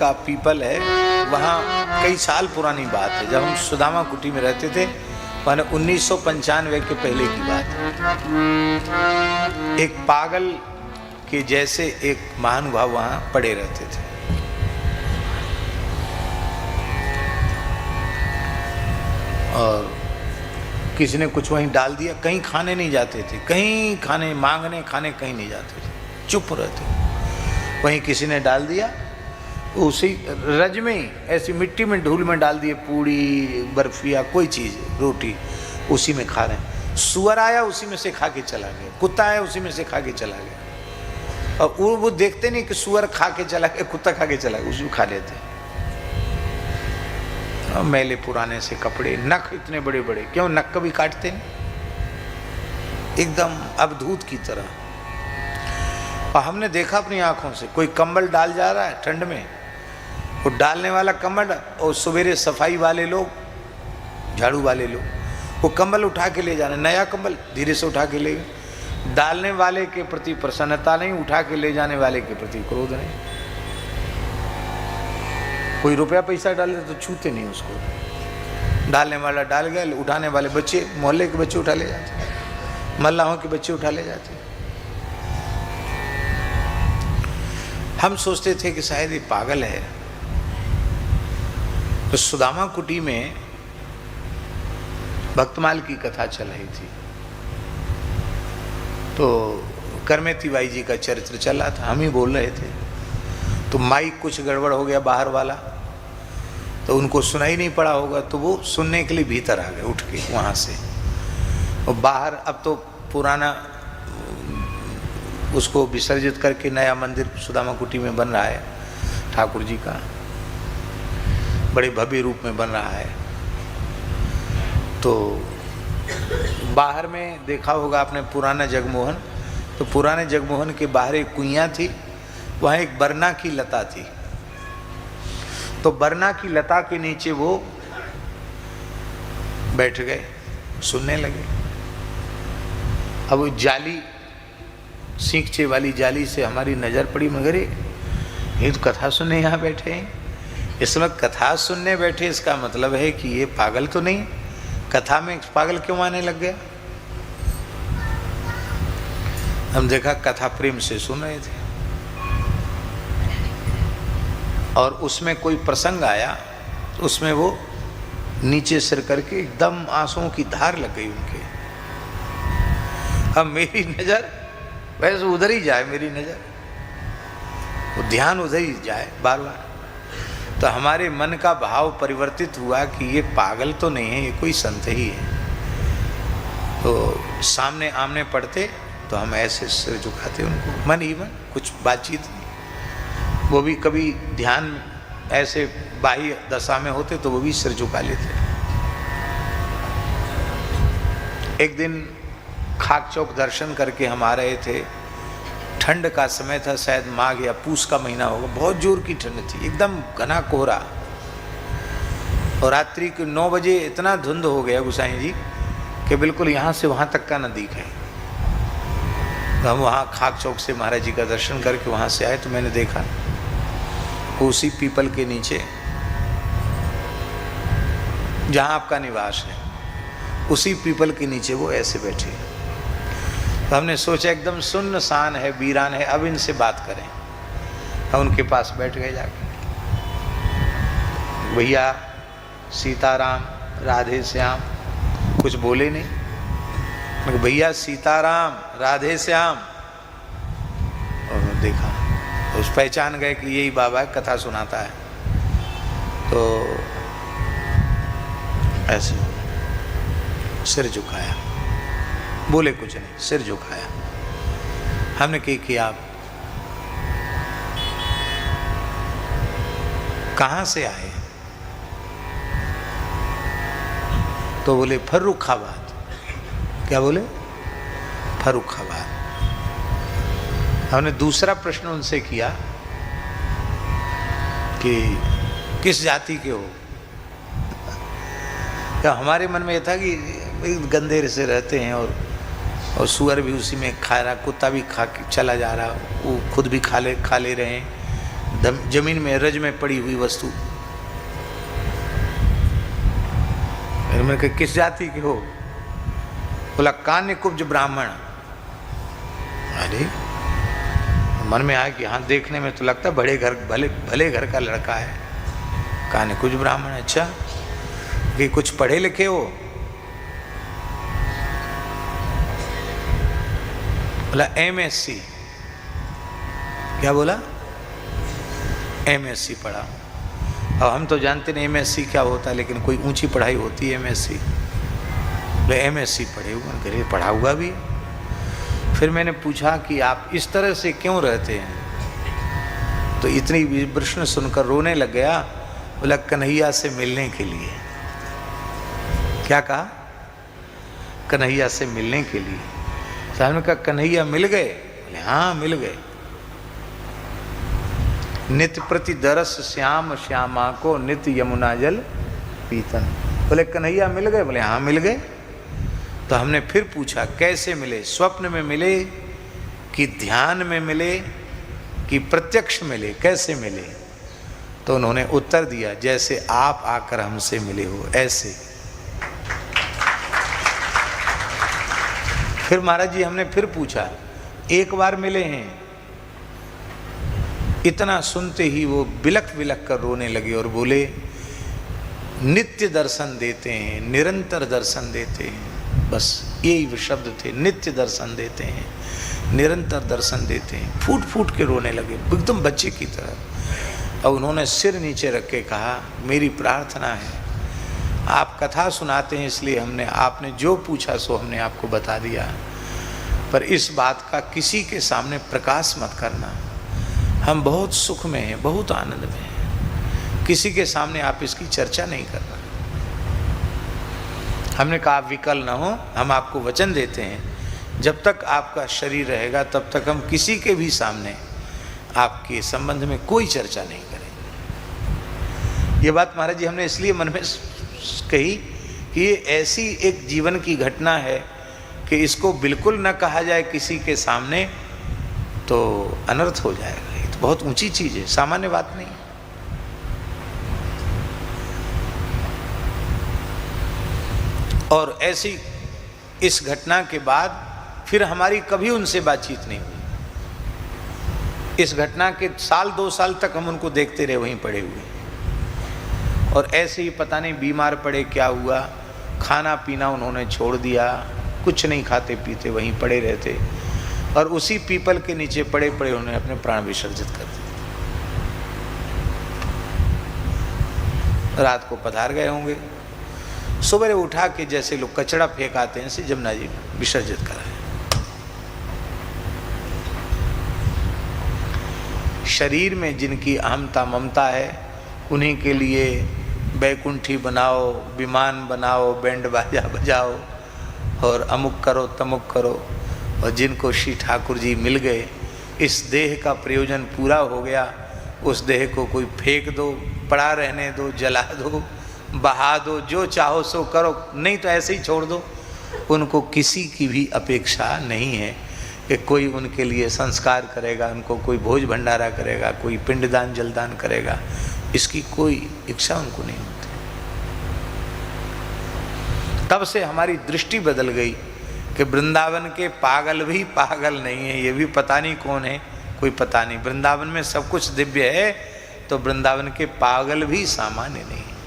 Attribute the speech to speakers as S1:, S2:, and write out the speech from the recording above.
S1: का पीपल है, वहाँ कई साल पुरानी बात है, जब हम सुदामा कुटी में रहते थे, माने 1995 के पहले की बात है। एक पागल के जैसे एक महानुभाव वहाँ पड़े रहते थे। और किसी ने कुछ वहीं डाल दिया, कहीं खाने नहीं जाते थे, कहीं खाने मांगने खाने कहीं नहीं जाते थे, चुप रहते। वहीं किसी ने डाल दिया, उसी रज में ही ऐसी मिट्टी में धूल में डाल दिए, पूड़ी बर्फिया कोई चीज़ रोटी उसी में खा रहे हैं। सुअर आया उसी में से खा के चला गया, कुत्ता आया उसी में से खा के चला गया। और वो देखते नहीं कि सुअर खा के चला गया, कुत्ता खा के चला गया, उसी को खा लेते। मैले पुराने से कपड़े, नख इतने बड़े बड़े, क्यों नख कभी काटते नहीं, एकदम अवधूत की तरह। और हमने देखा अपनी आंखों से, कोई कंबल डाल जा रहा है ठंड में, वो डालने वाला कंबल, और सवेरे सफाई वाले लोग, झाड़ू वाले लोग, वो कंबल उठा के ले जा रहे, नया कंबल धीरे से उठा के ले गए। डालने वाले के प्रति प्रसन्नता नहीं, उठा के ले जाने वाले के प्रति क्रोध नहीं। कोई रुपया पैसा डाले तो छूते नहीं उसको। डालने वाला डाल गया, उठाने वाले बच्चे, मोहल्ले के बच्चे उठा ले जाते, मल्लाहों के बच्चे उठा ले जाते। हम सोचते थे कि शायद ये पागल है। तो सुदामा कुटी में भक्तमाल की कथा चल रही थी, तो करमेती बाई जी का चरित्र चल रहा था, हम ही बोल रहे थे। तो माइक कुछ गड़बड़ हो गया बाहर वाला, तो उनको सुनाई नहीं पड़ा होगा, तो वो सुनने के लिए भीतर आ गए उठ के वहाँ से। और बाहर अब तो पुराना उसको विसर्जित करके नया मंदिर सुदामा कुटी में बन रहा है, ठाकुर जी का बड़े भव्य रूप में बन रहा है। तो बाहर में देखा होगा आपने पुराना जगमोहन, तो पुराने जगमोहन के बाहर एक कुइयाँ थी, वहाँ एक बरना की लता थी। तो बरना की लता के नीचे वो बैठ गए, सुनने लगे। अब वो जाली, सींखचे वाली जाली से हमारी नज़र पड़ी, मगर ये तो कथा सुनने यहाँ बैठे हैं। इस वक्त कथा सुनने बैठे, इसका मतलब है कि ये पागल तो नहीं, कथा में पागल क्यों आने लग गया। हम देखा कथा प्रेम से सुन रहे थे, और उसमें कोई प्रसंग आया, उसमें वो नीचे सिर करके एकदम आंसुओं की धार लग गई उनके। अब मेरी नज़र वैसे उधर ही जाए, मेरी नज़र, वो ध्यान उधर ही जाए बार बार। तो हमारे मन का भाव परिवर्तित हुआ कि ये पागल तो नहीं है, ये कोई संत ही है। तो सामने आमने पड़ते तो हम ऐसे सिर झुकाते उनको, मन ही मन, कुछ बातचीत नहीं। वो भी कभी ध्यान ऐसे बाह्य दशा में होते तो वो भी सिर झुका लेते। एक दिन खाक चौक दर्शन करके हम आ रहे थे, ठंड का समय था, शायद माघ या पूस का महीना होगा, बहुत जोर की ठंड थी, एकदम घना कोहरा। और रात्रि के 9 बजे इतना धुंध हो गया गोसाई जी कि बिल्कुल यहाँ से वहाँ तक का न दिखे। तो हम वहाँ खाक चौक से महाराज जी का दर्शन करके वहाँ से आए, तो मैंने देखा उसी पीपल के नीचे जहाँ आपका निवास है, उसी पीपल के नीचे वो ऐसे बैठे। तो हमने सोचा एकदम सुन्नसान है, वीरान है, अब इनसे बात करें। हम उनके पास बैठ गए जाके, भैया सीताराम राधे श्याम, कुछ बोले नहीं। भैया सीताराम राधे श्याम, और देखा उस पहचान गए कि यही बाबा कथा सुनाता है। तो ऐसे सिर झुकाया, बोले कुछ नहीं, सिर झुकाया। हमने कि आप कहाँ से आए? तो बोले फर्रुखाबाद। क्या बोले? फर्रुखाबाद। हमने दूसरा प्रश्न उनसे किया कि किस जाति के हो? क्या हमारे मन में यह था कि गंधेर से रहते हैं, और सुअर भी उसी में खा रहा, कुत्ता भी खा के चला जा रहा, वो खुद भी खा ले रहे हैं, जमीन में रज में पड़ी हुई वस्तु। मैंने कहा किस जाति के हो? बोला कान्य कुब्ज ब्राह्मण। अरे मन में आया कि हाँ देखने में तो लगता भले घर का लड़का है। कान्य कुब्ज ब्राह्मण, अच्छा कि कुछ पढ़े लिखे हो? बोला MSc। क्या बोला? MSc पढ़ा। अब हम तो जानते नहीं MSc क्या होता है, लेकिन कोई ऊंची पढ़ाई होती है MSc। बोले MSc पढ़े हुए, घरे पढ़ा हुआ भी। फिर मैंने पूछा कि आप इस तरह से क्यों रहते हैं? तो इतनी प्रश्न सुनकर रोने लग गया। बोला कन्हैया से मिलने के लिए। क्या कहा? कन्हैया से मिलने के लिए। साहब ने कहा कन्हैया मिल गए? बोले हाँ मिल गए। नित्य प्रति दरस श्याम श्यामा को नित्य यमुना जल पीतन। बोले कन्हैया मिल गए? बोले हाँ मिल गए। तो हमने फिर पूछा कैसे मिले? स्वप्न में मिले कि ध्यान में मिले कि प्रत्यक्ष मिले? कैसे मिले? तो उन्होंने उत्तर दिया जैसे आप आकर हमसे मिले हो ऐसे। फिर महाराज जी हमने फिर पूछा, एक बार मिले हैं? इतना सुनते ही वो बिलख बिलख कर रोने लगे और बोले नित्य दर्शन देते हैं, निरंतर दर्शन देते हैं। बस यही शब्द थे, नित्य दर्शन देते हैं, निरंतर दर्शन देते हैं। फूट फूट के रोने लगे एकदम बच्चे की तरह। और उन्होंने सिर नीचे रख के कहा मेरी प्रार्थना है, आप कथा सुनाते हैं इसलिए हमने आपने जो पूछा सो हमने आपको बता दिया, पर इस बात का किसी के सामने प्रकाश मत करना। हम बहुत सुख में हैं, बहुत आनंद में हैं, किसी के सामने आप इसकी चर्चा नहीं करना। हमने कहा आप विकल न हो, हम आपको वचन देते हैं जब तक आपका शरीर रहेगा तब तक हम किसी के भी सामने आपके संबंध में कोई चर्चा नहीं करेंगे। ये बात महाराज जी हमने इसलिए मन में कही कि ये ऐसी एक जीवन की घटना है कि इसको बिल्कुल न कहा जाए किसी के सामने तो अनर्थ हो जाएगा। ये तो बहुत ऊंची चीज है, सामान्य बात नहीं। और ऐसी इस घटना के बाद फिर हमारी कभी उनसे बातचीत नहीं हुई। इस घटना के साल 2 साल तक हम उनको देखते रहे वहीं पड़े हुए, और ऐसे ही पता नहीं बीमार पड़े क्या हुआ, खाना पीना उन्होंने छोड़ दिया, कुछ नहीं खाते पीते वहीं पड़े रहते, और उसी पीपल के नीचे पड़े पड़े उन्होंने अपने प्राण विसर्जित कर दिए। रात को पधार गए होंगे, सुबह उठा के जैसे लोग कचरा फेंक आते हैं ऐसे जमुना जी विसर्जित कराए। शरीर में जिनकी अहमता ममता है उन्हीं के लिए बैकुंठी बनाओ, विमान बनाओ, बैंड बाजा बजाओ और अमुक करो तमुक करो। और जिनको श्री ठाकुर जी मिल गए, इस देह का प्रयोजन पूरा हो गया, उस देह को कोई फेंक दो, पड़ा रहने दो, जला दो, बहा दो, जो चाहो सो करो, नहीं तो ऐसे ही छोड़ दो। उनको किसी की भी अपेक्षा नहीं है कि कोई उनके लिए संस्कार करेगा, उनको कोई भोज भंडारा करेगा, कोई पिंडदान जलदान करेगा, इसकी कोई इच्छा उनको नहीं होती। तब से हमारी दृष्टि बदल गई कि वृंदावन के पागल भी पागल नहीं है, ये भी पता नहीं कौन है, कोई पता नहीं। वृंदावन में सब कुछ दिव्य है तो वृंदावन के पागल भी सामान्य नहीं है।